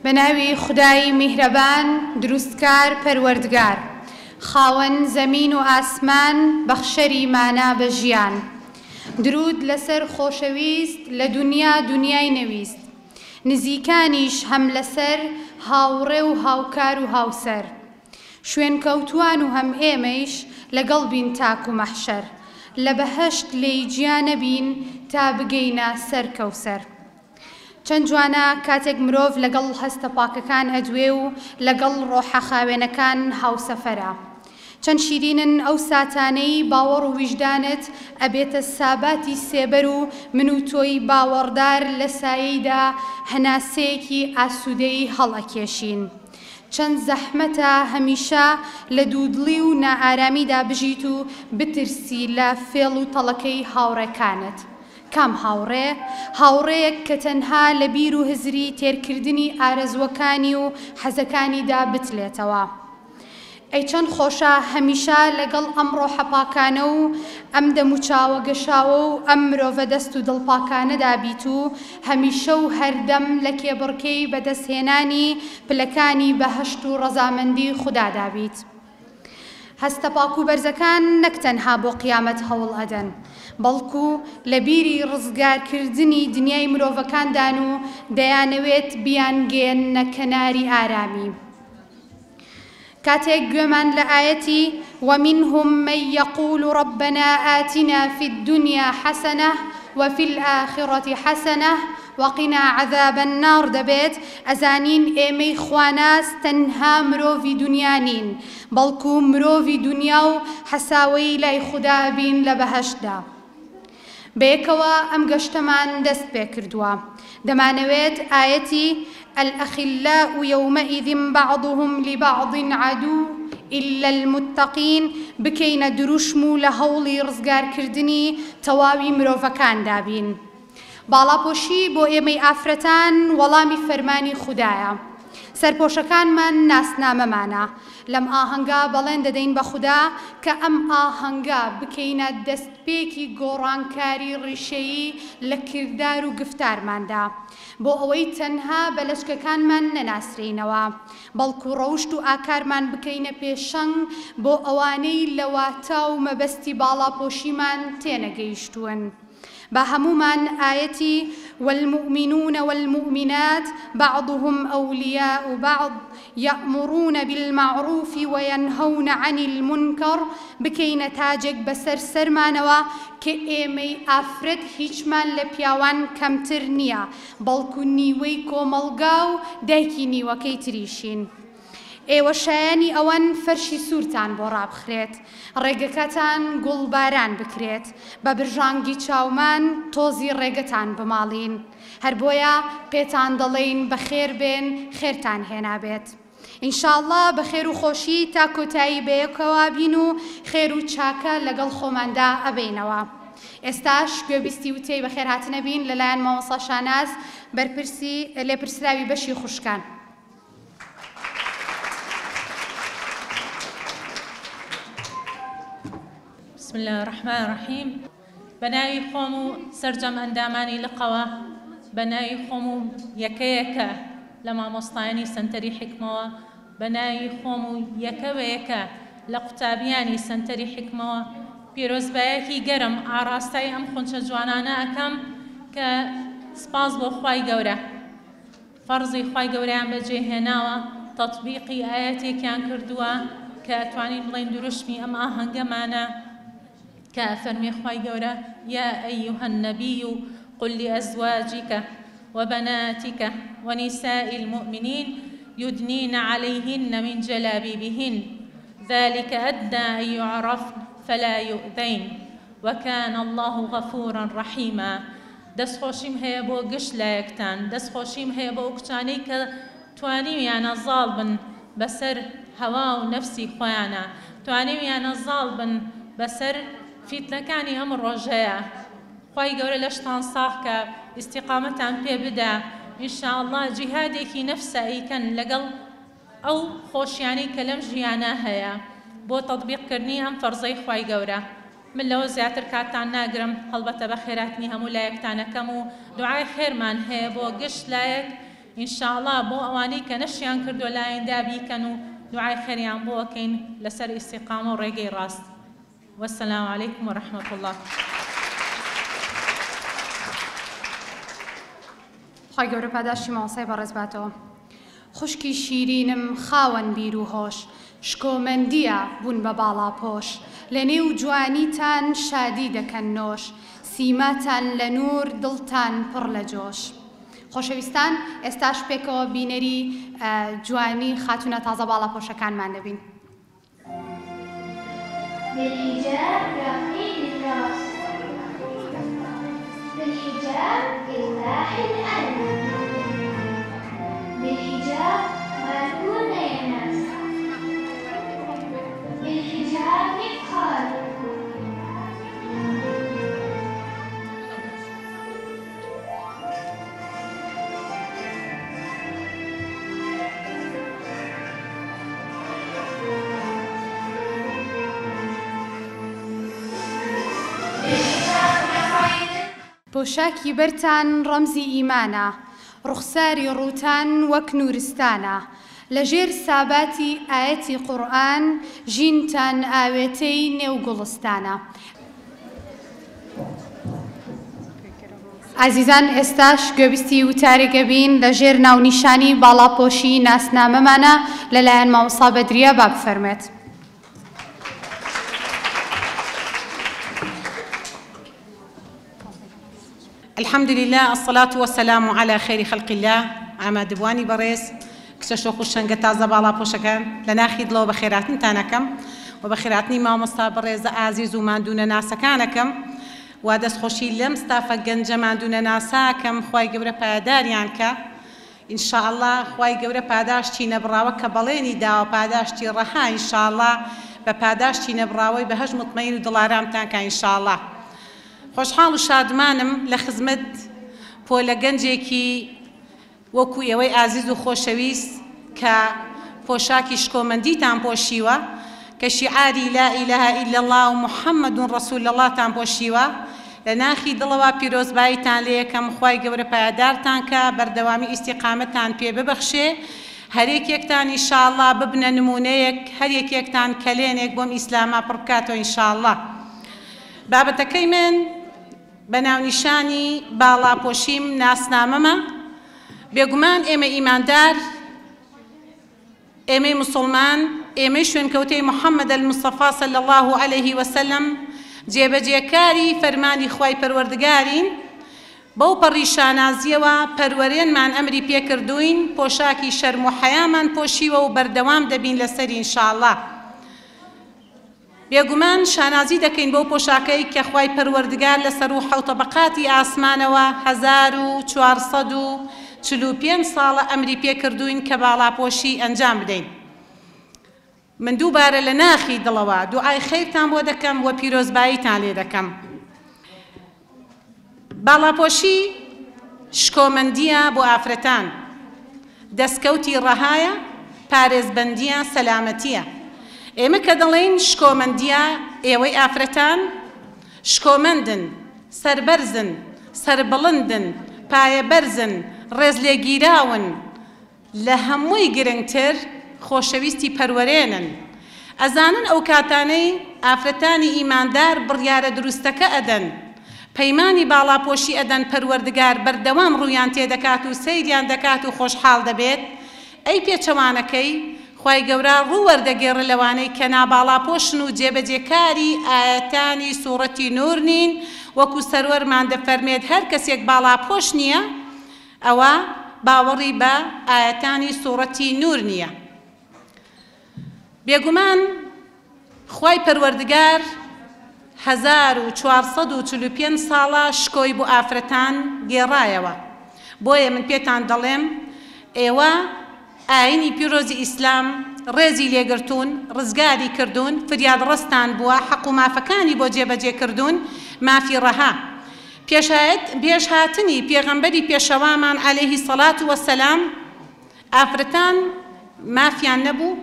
بناوی خدای مهربان دروستکار پروردگار خاون زمین و آسمان بەخشەری مانا بە ژیان درود لەسەر خۆشەویست لە دنیا دنیای نەویست نزیکانیش هەم لەسەر هاوڕێ و هاوکار و هاوسەر شوێن کەوتوان و هەم ئێمەیش لەگەڵ بین تاک و مەحشەر لە بەهەشت لێی گیا نەبین تا بگەینە سەر کەوسەر چەند جوانە کاتێک مرۆڤ لەگەڵ هەستە پاکەکان ئەدوێ و لەگەڵ ڕۆحە خاوێنەکان هاوسەفەرە چەند شیرینن ئەو ساتانەی باوەڕ و ویژدانت ئەبێتە ساباتی سێبەر و من و تۆی باوەڕدار لە سایەیدا هەناسەیەکی ئاسوودەی هەڵئەکێشین چەند زەحمەتە هەمیشە لە دوودڵی و نائارامیدا بژیت و بترسی لە فێڵ و تەڵەکەی هاوڕێکانت کام هاوڕێ هاوڕێیەک کە تەنها لە بیر و هزری تێرکردنی ئارەزوەکانی و حەزەکانیدا بتلێتەوە ئەی چەند خۆشە هەمیشە لەگەڵ ئەم ڕۆحەپاکانە و ئەم دەموچاوە گەشاوە و ئەم مرۆڤە دەست و دڵپاکانەدا بیت و هەمیشە و هەردەم لە کێبڕکەی بەدەستهێنانی پلەکانی بەهەشت و ڕەزامەندی خوددادا بیت هەستە پاک و بەرزەکان نەک تەنها بۆ قیامەت هەوڵ ئەدەن بەڵکو لە بیری ڕزگارکردنی دنیای مرۆڤەکاندان و دەیانەوێت بیانگێنە کەناری ئارامی کاتێک گوێمان لە ئایەتی ومنهم من يقول ربنا آتنا في الدنيا حسنة وفي الآخرة حسنة وقنا عذاب النار دەبێت ئەزانین ئێمەی خواناس تەنها مرۆڤی دنیا نین بەڵکو مرۆڤی دنیا و حەساوەی لای خوددا بین لە بەهەشتدا بەیەکەوە ئەم گەشتەمان دەست پێ کردووە دەمانەوێت ئایەتی الأخلاء يومئذ بعضهم لبعض عدو إلا المتقين بکەینە دروشم و لە هەوڵی ڕزگارکردنی تەواوی مرۆڤەکان دابین باڵاپۆشی بۆ ئێمەی ئافرەتان وەڵامی فەرمانی خوددایە سەرپۆشەکانمان ناسنامەمانە لەم ئاهەنگا بەڵێن دەدەین بە خوددا کە ئەم ئاهەنگا بکەینە دەستپێکی گۆڕانکاری ڕیشەیی لە کردار و گفتارماندا بۆ ئەوەی تەنها بە لەشکەکانمان نەناسرێنەوە بەڵکو ڕەوشت و ئاکارمان بکەینە پێشەنگ بۆ ئەوانەی لە واتا و مەبەستی باڵاپۆشیمان تێنەگەیشتوون با هەمومان ئایەتی والمؤمنون والمؤمنات بعضهم أولياء بعض يأمرون بالمعروف وينهون عن المنكر بکەینە تاجێک بەسەر سەرمانەوە کە ئێمەی ئافرەت هیچمان لە پیاوان کەمتر نییە بەڵکو نیوەی کۆمەڵگا و دایکی نیوەکەی تریشین ئێوە شایانی ئەوەن فەرشی سوورتان بۆ ڕابخرێت ڕێگەکەتان گوڵباران بکرێت بە برژانگی چاومان تۆزی ڕێگەتان بماڵین هەر بۆیە پێتان دەڵێین بەخێر بێن خێرتان هێنابێت ئینشاءڵڵا بە خێر و خۆشی تا کۆتایی بەیەکەوە بین و خێر و چاکە لەگەڵ خۆماندا ئەبینەوە ئێستاش گوێبیستی وتەی بەخێر هاتنە بین لەلایەن مامۆستا شاناز بەرپرسی لێپرسراوی بەشی خوشکان بسم الله الرحمن الرحيم بناوی خۆم و سەرجەم ئەندامانی لقەوە بەناوی خۆم و یەکە لە مامۆستایانی سەنتەری حکمەوە بەناوی خۆم و یەکە لە قوتابیانی سەنتەری حکمەوە پیرۆزبایەکی گەرم ئاڕاستای ئەم خونچە جوانانە ئەەکەم کە سپاس بۆ خوای گەورە فەرزی خوای گەورەیان بەجێهێناوە تەطبیقی ئاەتێکیان کردووە کە ئەتوانین بڵێن دروشمی ئەم ئاهەنگەمانە كفرمي خواي قورا يا أيها النبي قل لأزواجك وبناتك ونساء المؤمنين يدنين عليهن من جلابيبهن ذلك أدنى أن يعرفن فلا يؤذين وكان الله غفورا رحيما دس خوشيم هي بو قش لايكتان دس خوشيم هي بو كتاني توانيم يعني ظالبن بسر هوا ونفسي خوانا توانيم يعني ظالبن بسر فیتنەکانی ئەم ڕۆژەیە خوای گەورە لەشتان ساخکە ئیستیقامەتان پێ بدە ئینشاءڵڵا جیهادێکی نەفسە ئەیکەن لەگەڵ ئەو خۆشیانەی کە لەم ژیانە هەیە بۆ تەطبیقکردنی ئەم فەرزەی خوای گەورە من لەوە زیاتر کاتتان ناگرم هەڵبەتە بە خێراتنی هەموو لایەکتانەکەم و دوعای خێرمان هەیە بۆ گشت لایەک ئینشاءڵڵا بۆ ئەوانەی کە نەشیان کردووە لایەندا بیکەن و دوعای خێریان بۆ بکەین لەسەر ئیستیقامە و ڕێگەی ڕاست. وەسەلام عەلەیکم وەڕەحمەتوڵڵاه. خی گەورە پاداشتی ماوەسای بەڕێز باتەوە. خوشکی شیرینم خاوەن بیر و هۆش، شکۆمەندیە بوون بە باڵا پۆش، لە نێو جوانیتان شادی دەکەن نۆش، سیماتان لە نور دڵتان پڕ لە جۆش. خۆشەویستان، ئێستاش پێکەوە بینەری جوانی خاتونە تازە باڵا پۆشەکانمان دەبین. بالحجاب رقيق الراس، بالحجاب إرتاح القلب، بالحجاب غالون يناس، بالحجاب إفخار. پۆشاکی بەرتان ڕەمزی ئیمانە، ڕوخساری ڕووتان وەک نورستانە، لەژێر ساباتی ئاەتی قورئان ژینتان ئاوێتەی نێو گوڵستانە. ئازیزان، ئێستاش گوێبیستی وتارێکە بین لەژێر ناونیشانی باڵاپۆشی ناسنامەمانە لەلایەن مامۆستا بەدریە با بفەرمێت. الحمد لله الصلاة والسلام على خير خلق الله. عماد بواني بريس كششو خوشنگە تازە باڵا پۆشەکان لە ناخی دڵەوە بەخێراتنتانەکەم و بەخێراتنی مامۆستا بەڕێزە ئازیز و ماندوونە ناسەکانەکەم و دەستخۆشی لەم ستافە گەنجە ماندوونە ناساکەم. خوای گەورە پایداریان کە ئینشاءالله، خوای گەورە پاداشتی نەبڕاوە کە بەڵێنی داوە پاداشتی ڕەها ئینشاءالله بە پاداشتی نەبڕاوەی بەهەژ مطمئین و دڵارامتان کە ئینشاءالله. خۆشحاڵ و شادمانم لە خزمەت پۆلە گەنجێکی وەکو ئێوەی ئازیز و خۆشەویست کە پۆشاکی شکۆمەندیتان پۆشیوە، کە شیعاری لا ئیلەها ئیلا الله و محەممەد ڕەسوول اللهتان پۆشیوە. لە ناخی دڵەوە پیرۆزباییتان لێ یەکەم. خوای گەورە پایدارتان کە بەردەوامی ئیستیقامەتان پێ ببەخشێ. هەرێکێکتان ئینشاءالله ببنە نمونەیەک، هەرێکێکتان کەلێنێک بۆم ئیسلاما پڕ بکاتەوە ئینشاءالله. بابەتەکەی من بە ناونیشانی باڵاپۆشیم ناسنامەمە. بێگومان ئێمە ئیماندار، ئێمەی مسلمان، ئێمەی شوێنکەوتەی محەممەد المستەفا صلی الله عليه وسلم جێبەجێکاری فەرمانی خوای پەروەردگارین. بەو پەڕی شانازیەوە پەروەرێنمان ئەمری پێکردوین، پۆشاکی شەرم و حەیامان پۆشیوە و بەردەوام دەبین لەسەری ئینشاءالله. بێگومان شانازی دەکەین بەو پۆشاکەی کە خوای پەروەردگار لەسەر و حەوتەبەقاتی ئاسمانەوە 1445 ساڵە ئەمری پێکردوین کە باڵاپۆشی ئەنجام بدەین. من دووبارە لە ناخی دڵەوە دوعای خەیرتان بۆ دەکەم و پیرۆزباییتان لێ دەکەم. باڵاپۆشی شکۆمەندیە بۆ ئافرەتان، دەستکەوتی ڕەهایە، پارێزبەندیە، سەلامەتیە. ئێمە کە دەڵێن شکۆمەندیە، ئێوەی ئافرەتان شکۆمەندن، سەربەرزن، سەربڵندن، پایەبەرزن، ڕێز لێگیراون، لە هەمووی گرنگتر خۆشەویستی پەروەرێنن. ئەزانن ئەو کاتانەی ئافرەتانی ئیماندار بڕیارە دروستەکە ئەدەن، پەیمانی باڵاپۆشی ئەدەن، پەروەردگار بەردەوام ڕوویان تێدەکات و سەیریان دەکات و خۆشحاڵ دەبێت. ئەی پێچەوانەکەی خوای گەورە ڕوو وەردەگێڕە لەوانەی کە ناباڵاپۆشن و جێبەجێکاری ئاەتانی سوورەتی نور نین. وەکو سەروەرمان دەفەرمێت هەر کەسێک باڵاپۆش نییە ئەوە باوەڕی بە ئاەتانی سوورەتی نور نییە. بێگومان خوای پەروەردگار 1445 ساڵە شکۆی بۆ ئافرەتان گێڕایەوە. بۆیە من پێتان دەڵێم ئێوە ئاینی پیرۆزی ئیسلام ڕێزی لێگرتوون، ڕزگاری کردوون، فریاد ڕستان بووە، حەق و مافەکانی بۆ جێبەجێکردوون، مافی ڕەها. پێشهاتنی پێغەمبەری پێشەوامان عەلەیهی سەڵات وەسەلام ئافرەتان مافیان نەبوو،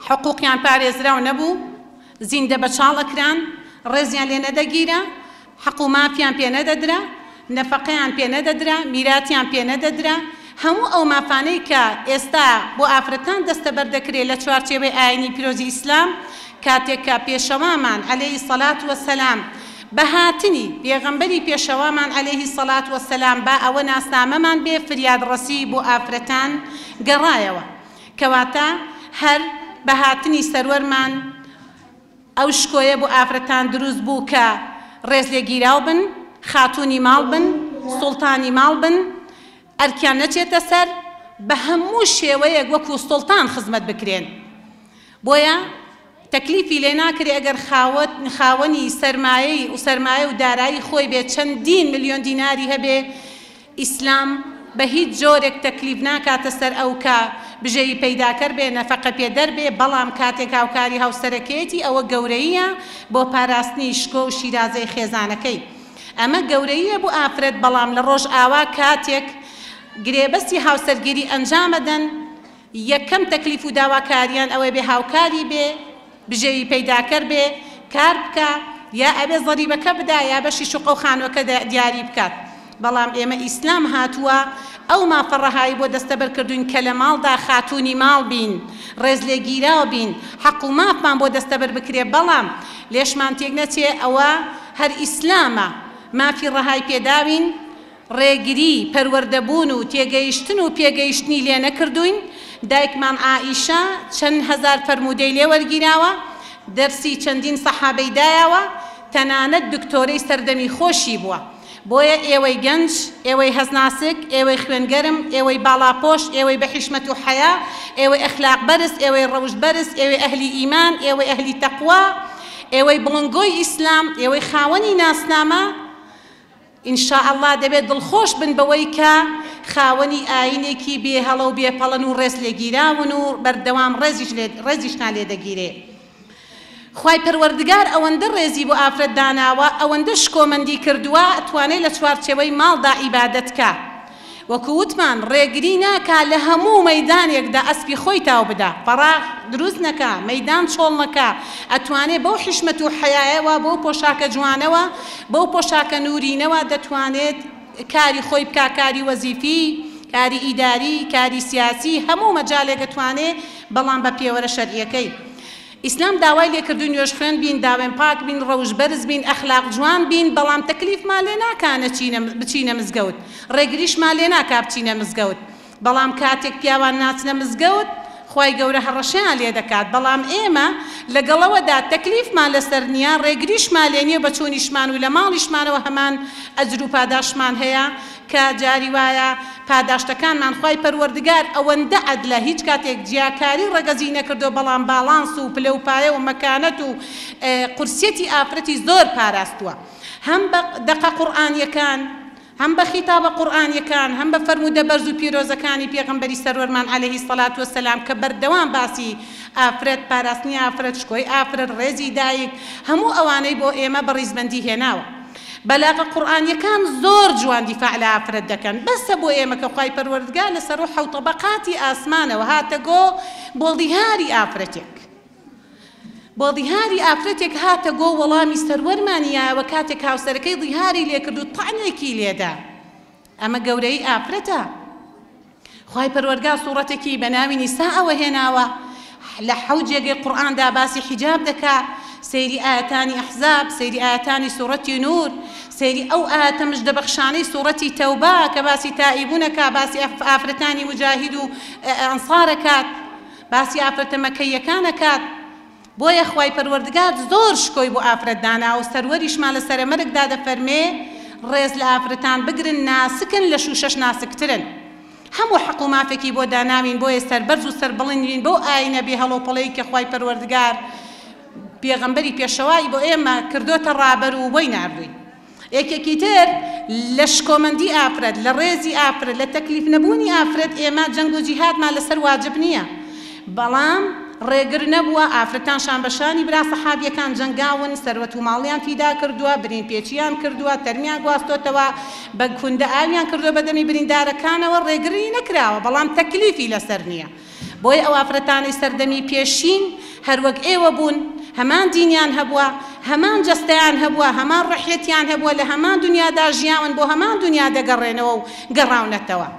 حقوقیان پارێزراو نەبوو، زیندە بەچاڵەکران، ڕێزیان لێ نەدەگیرە، حەق و مافیان پێ نەدەدرا، نەفەقەیان پێ نەدەدرا، میراتیان پێ نەدەدرا، هەموو ئەو مافانەی کە ئێستا بۆ ئافرەتان دەستەبەردەکرێت لە چوارچێوەی ئاینی پیرۆزی ئیسلام کاتێک کە پێشەوامان عەلەیهی سەڵات وەسەلام بەهاتنی پێغەمبەری پێشەوامان عەلەیهی سەڵات وەسەلام با ئەوە ناسنامەمان بێ فریادڕەسی بۆ ئافرەتان گەڕایەوە کەواتە هەر بەهاتنی سەروەرمان ئەو شکۆیە بۆ ئافرەتان دروست بوو کە ڕێز لێگیراو بن، خاتوونی ماڵ بن، سوڵتانی ماڵ بن، ئەرکیان نەچێتە سەر بە هەموو شێوەیەک وەکو سوڵتان خزمەت بکرێن. بۆیە تەکلیفی لێ ناکرێ ئەگەر خاوەنی سەرمایە و دارایی خۆی بێت چەندین ملیۆن دیناری هەبێ، ئیسلام بە هیچ جۆرێک تەکلیف ناکاتە سەر ئەو کە بژێی پەیداکەر بێ، نەفەقە پێدەر بێ، بەڵام کاتێک هاوکاری هاوسەرەکەیەتی ئەوە گەورەیە بۆ پاراستنی شکۆ و شیرازەی خێزانەکەی. ئەمە گەورەیە بۆ ئافرەت، بەڵام لە ڕۆژ ئاوا کاتێک گرێبەستی هاوسەرگیری ئەنجامەدەن، یەکەم تەکلیف و داواکاریان ئەوەی بێ هاوکاری بێ، بژێوی پەیداکەر بێ، کار بکە، یا ئەبێ زەریبەکە بدا، یا بەشی شوقە و خانوەکە دیاری بکات. بەڵام ئێمە ئیسلام هاتووە ئەو مافەڕەهایی بۆ دەستەبەرکردوین کە لە ماڵدا خاتوونی ماڵ بین، ڕێز لێگیراو بین، حەق و مافمان بۆ دەستەبەر بکرێ، بەڵام لێشمان تێک نەچێ ئەوە هەر ئیسلامە مافی ڕەهای پێداوین، ڕێگری پەروەردەبوون و تێگەیشتن و پێگەیشتنی لێ نەکردوین. دایکمان عائیشە چەند هەزار فەرمودەی لێ وەرگیراوە، دەرسی چەندین سەحابەی دایەوە، تەنانەت دکتۆرەی سەردەمی خۆشی بووە. بۆیە ئێوەی گەنج، ئێوەی هەزناسک، ئێوەی خوێنگەرم، ئێوەی باڵاپۆش، ئێوەی بە حیشمەت و حەیا، ئێوەی ئەخلاق بەرز، ئێوەی ڕەوشت بەرز، ئێوەی ئەهلی ئیمان، ئێوەی ئەهلی تەقوا، ئێوەی بڵنگۆی ئیسلام، ئێوەی خاوەنی ناسنامە، ئینشاء الله دەبێت دڵخۆش بن بەوەی کە خاوەنی ئاینێکی بێ هەڵە و بێپەڵەن و ڕێز لێگیراون و بەردەوام ڕێزیشان لێ دەگیرێ. خوای پەروەردگار ئەوەندە ڕێزی بۆ ئافرەت داناوە، ئەوەندە شکۆمەندی کردووە، ئەتوانێت لە چوارچێوەی ماڵدا عیبادەت کە. وەکو وتمان ڕێگری ناکا لە هەموو مەیدانێکدا ئەسپی خۆی تاو بدا، فەراغ دروست نەکا، مەیدان چۆڵ نەکا، ئەتوانێت بەو حیشمەت و حەیایەوە، بەو پۆشاکە جوانەوە، بەو پۆشاکە نورینەوە دەتوانێت کاری خۆی بکا، کاری وەزیفی، کاری ئیداری، کاری سیاسی، هەموو مەجالێک دەتوانێت، بەڵام بە پێوەرە شەرعیەکەی. ئیسلام داوای لێکردو نوێژ خوێن بین، داوێن پاک بین، ڕەوش بەرز بین، ئەخلاق جوان بین، بەڵام تەکلیفمان لێ ناکانە بچینە مزگەوت، ڕێگریشمان لێ ناکا بچینە مزگەوت، بەڵام کاتێک پیاوان ناچنە مزگەوت خوای گەورە هەڕەشیان لێ دەکات. بەڵام ئێمە لەگەڵەوەدا تەکلیفمان لەسەر نییە، ڕێگریشمان لێ نییە، بە چوونیشمان و لە ماڵیشمانەوە هەمان ئەجر و پاداشمان هەیە کە جاری وایە پاداشتەکانمان خوای پەروەردگار ئەوەندە عەدلە، هیچ کاتێک جیاکاری ڕەگەزی نەکردو، بەڵام باڵانس و پلە و پایە و مەکانەت و قورسیەتی ئافرەتی زۆر پاراستووە، هەم بە دەقە قورئانیەکان، هەم بە خیتابە قورئانیەکان، هەم بە فەرمودە بەرز و پیرۆزەکانی پێغەمبەری سەرۆرمان عەلەیهی سەڵات وەسەلام کە بەردەوام باسی ئافرەت، پاراستنی ئافرەت، شکۆی ئافرەت، ڕێزی دایک، هەموو ئەوانەی بۆ ئێمە بەڕیزبەندی هێناوە. بەلاغە قورئانیەکان زۆر جوان دیفاع لە ئافرەت دەکەن، بەسە بۆ ئێمە کە خوای پەروەردگار لەسەر و حەوت طەبەقاتی ئاسمانەوە هاتە گۆ بۆ ڵیهاری ئافرەتێک، بۆ ڵیهاری ئافرەتێک هاتە گۆ، وەڵامی سەروەرمانیایەوە کاتێک هاوسەرەکەی ڵیهاری لێکرد و تەعنێکی لێدا. ئەمە گەورەی ئافرەتە. خوای پەروەردگار سوورەتێکی بە ناوی نیساءەوە هێناوە، لە حەوت جێگەی قورئاندا باسی حیجاب دەکا، سەیری ئاەتانی ئەحزاب، سەیری ئاەتانی سوورەتی نور، سەیری ئەو ئاەتە مژدەبەخشانەی سوورەتی تەوبە کە باسی تائیبوونەکە، باسی ئافرەتانی مجاهید و ئەنسارەکات، باسی ئافرەتە مەکەیەکانەکات. بۆیە خوای پەروەردگار زۆر شکۆی بۆ ئافرەت دانا و سەروەریشمان لە سەرەمەرگدا دەفەرمێ ڕێز لە ئافرەتان بگرن، ناسکن لە شوشەش ناسکترن. هەموو حەق و مافێکی بۆ داناوین، بۆیە سەربەرز و سەربڵینوین بۆ ئاینە بێ هەڵۆپەڵەی کە خوای پەروەردگار پێغەمبەری پێشەوای بۆ ئێمە کردوتە ڕابەر و بۆی ناردوین. یەکێکی تر لە شکۆمەندی ئافرەت، لە ڕێزی ئافرەت، لە تەکلیف نەبوونی ئافرەت، ئێمە جەنگ و جیهادمان لەسەر واجب نییە، بەڵام ڕێگر نەبووە ئافرەتان شانبەشانی برا سەحابیەکان جەنگاون، سەروەت و ماڵیان فیدا کردووە، برین پێچیان کردووە، تەرمیان گواستۆتەوە، بە کوندە ئاویان کردووە بە دەمی بریندارەکانەوە، ڕێگری نەکراوە، بەڵام تەکلیفی لەسەر نییە. بۆیە ئەو ئافرەتانی سەردەمی پێشین هەروەک ئێوە بوون، هەمان دینیان هەبووە، هەمان جەستەیان هەبووە، هەمان ڕەحیەتیان هەبووە، لە هەمان دنیادا ژیاون، بۆ هەمان دنیا دەگەڕێنەوە و گەڕاونەتەوە.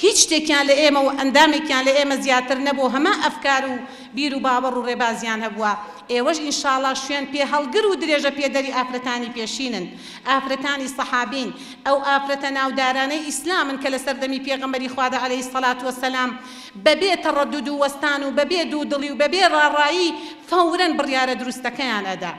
هیچ شتێکیان لە ئێمە و ئەندامێکیان لە ئێمە زیاتر نەبوو هەما ئەفکار و بیر و باوەڕ و ڕێبازیان هەبووە ئێوەش ئینشاڵڵا شوێن پێ هەڵگر و درێژە پێدەری ئافرەتانی پێشینن ئافرەتانی سەحابین ئەو ئافرەتە ناودارانەی ئیسلامن کە لە سەردەمی پێغەمبەری خوادا عەلەیهی سەڵات وەسەلام بەبێ تەڕەدود و وەستان و بەبێ دوودڵی و بەبێ ڕاڕایی فەورەن بڕیارە دروستەکەیان ئەدا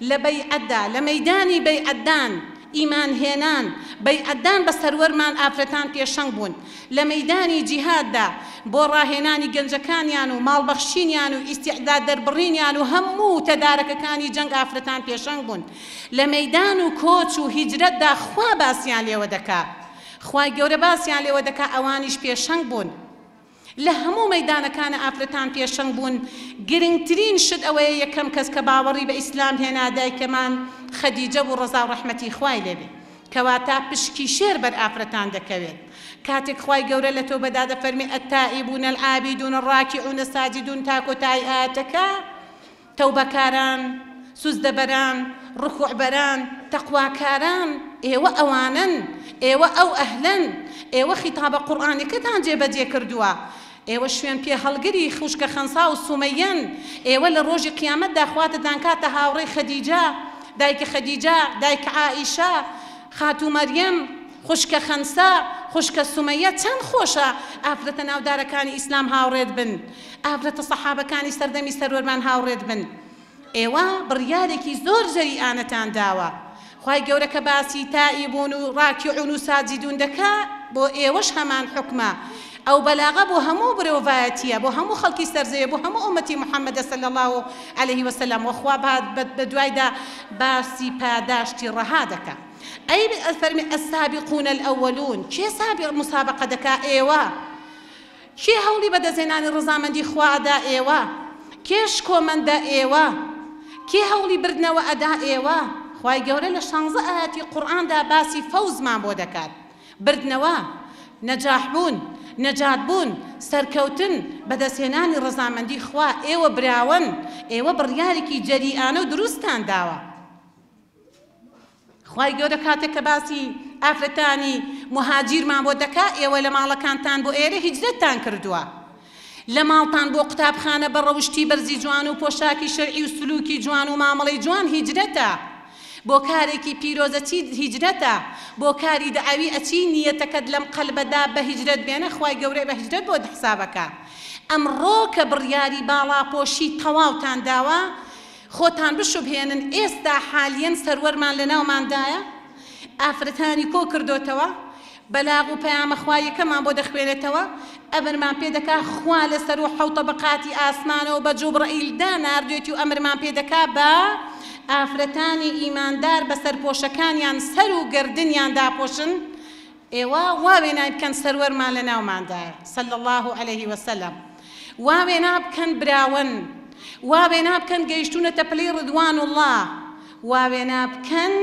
لە بەیعەتدا لە مەیدانی بەیعەتدان ئیمان هێنان بەیعەتدان بە سەروەرمان ئافرەتان پێشەنگ بوون لە مەیدانی جیهاددا بۆ ڕاهێنانی گەنجەکانیان و ماڵبەخشینیان و ئیستیعداد دەربڕینیان و هەموو تەدارەکەکانی جەنگ ئافرەتان پێشەنگ بوون لە مەیدان و کۆچ و هیجرەتدا خوا باسییان لێوە دەکا خوای گەورە باسییان لێوە دەکا ئەوانیش پێشەنگ بوون لە هەموو مەیدانەکانە ئافرەتان پێشەنگ بوون گرنگترین شت ئەوەیە یەکەم کەس کە باوەڕی بە ئیسلام هێنا دایکەمان خەدیجە بوو ڕەزا و ڕەحمەتی خوای لێبێ کەواتە پشکی شێر بەر ئافرەتان دەکەوێت کاتێک خوای گەورە لە تۆ بەدا دەفەرمێ ئەتائیبون العابدون الراکعون الساجدون تا کۆتایی ئاەتەکە تەوبەکاران سوزدەبەران ڕکوعبەران تەقواکاران ئێوە ئەوانن ئێوە ئەو ئەهلن ئێوە خیتابە قورئانیەکەتان جێبەجێ کردووە ئێوە شوێن پێ هەڵگری خوشکە خەنسا و سومەیەن ئێوە لە ڕۆژی قیامەتدا خواتتان کاتە هاوڕێی خەدیجە دایکە خەدیجە دایکە عائیشە خاتو مەریەم خوشکە خەنسا خوشکە سومەیە چەند خۆشە ئافرەتە ناودارەکانی ئیسلام هاوڕێت بن ئافرەتە سەحابەکانی سەردەمی سەروەرمان هاوڕێت بن ئێوە بڕیارێکی زۆر جەریئانەتان داوە خوای گەورە کە باسی تائیبون و ڕاکعون و ساجدون دەکا بۆ ئێوەش هەمان حکمە ئەو بەلاغە بۆ هەموو مرۆڤایەتیە بۆ هەموو خەڵکی سەرزەویە بۆ هەموو ئومەتی محەممەدە صلی الله علیه وسلم وەخوا بە دوایدا باسی پاداشتی ڕەها دەکا ئەی فەرمی السابقون الأولون کێ سابق مسابقە دەکا ئێوە کێ هەوڵی بەدەزێنانی ڕزامەندی خوادا ئێوە کێش کۆمەندە ئێوە کێ هەوڵی بردنەوە ئەدا ئێوە خوای گەورە لە 16 ئاەتی قورئاندا باسی فەوزمان بۆ دەکات بردنەوە نەجاح بوون نەجات بوون سەرکەوتن بەدەستهێنانی ڕزامەندی خوا ئێوە براون ئێوە بڕیارێکی جەریئانە و دروستان داوە خوای گەورە کاتێک کە باسی ئافرەتانی مهاجیرمان بۆ دەکا ئێوە لە ماڵەکانتان بۆ ئێرە هیجرەتتان کردووە لە ماڵتان بۆ قوتابخانە بە ڕەوشتی بەرزی جوان و پۆشاکی شەرعی و سلوکی جوان و مامەڵەی جوان هیجرەتە بۆ کارێکی پیرۆزەچی هیجرەتە بۆ کاری دەعاوی ئەچی نیەتەکەت لەم قەلبەدا بە هیجرەت بێنە خوای گەورەی بە هیجرەت بۆ حسابەکە ئەمڕۆ کە بڕیاری باڵاپۆشی تەواوتان داوە خۆتان بشوبهێنن ئێستا حالیەن سەروەرمان لە ناوماندایە ئافرەتانی کۆ کردوتەوە بەلاغ و پەیامە خوایەکەمان بۆ دەخوێنێتەوە ئەمرمان پێ دەکا خوا لەسەر و حەوتە بەقاتی ئاسمانەوە بە جوبرەئیلدا ناردوێتی و ئەمرمان پێ دەکا بە ئافرەتانی ئیماندار بەسەر پۆشەکانیان سەر و گردنیان داپۆشن ئێوە واوێنای بکەن سەروەرمان لە ناوماندایە صلی الله علیه وسلم واوێنا بکەن براون واوێنا بکەن گەیشتونەتە پلەی ڕدوان الله واوێنا بکەن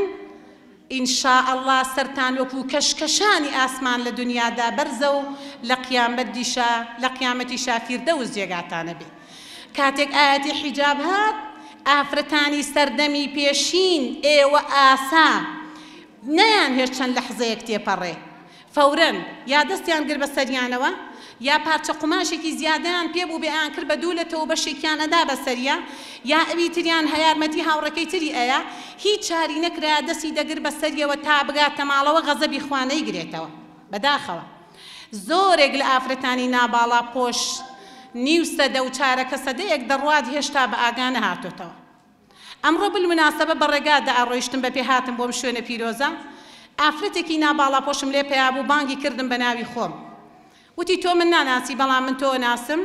ئینشاء الله سەرتان وەکو کەشکەشانی ئاسمان لە دنیادا بەرزە و لە قیامەتیشا فیردەوس جێگاتانە بێ کاتێک ئاەتی حیجاب هات ئافرەتانی سەردەمی پێشین ئێوە ئاسا نەیان هێش چەند لەحزەیەک تێپەڕێ فەورەن یا دەستیان گر بە سەریانەوە یا پارچە قوماشێکی زیادەیان پێ بوو بێیان کرد بە دوولەتەوە بەشێکیان ئەدا بەسەریە یا ئەوی تریان هەیارمەتی هاوڕەکەی تری ئەیە هیچ چاری نەکرا دەستی دەگر بەسەریەوە تا بگاتە ماڵەوە غەزەبی خوانەی گرێتەوە بەداخەوە زۆرێک لە ئافرەتانی ناباڵا پۆش نیو سەدە و چارەکە سەدەیەک دەڕوات هێشتا بە ئاگا نەهاتۆتەوە ئەمڕۆ بالمناسەبە بە ڕێگادا ئاڕۆیشتم بە پێهاتم بۆم شوێنە پیرۆزە ئافرەتێکی ناباڵا پۆشم لێ پێیا بوو بانگی کردم بە ناوی خۆم وتی تۆ من ناناسی بەڵام من تۆ ناسم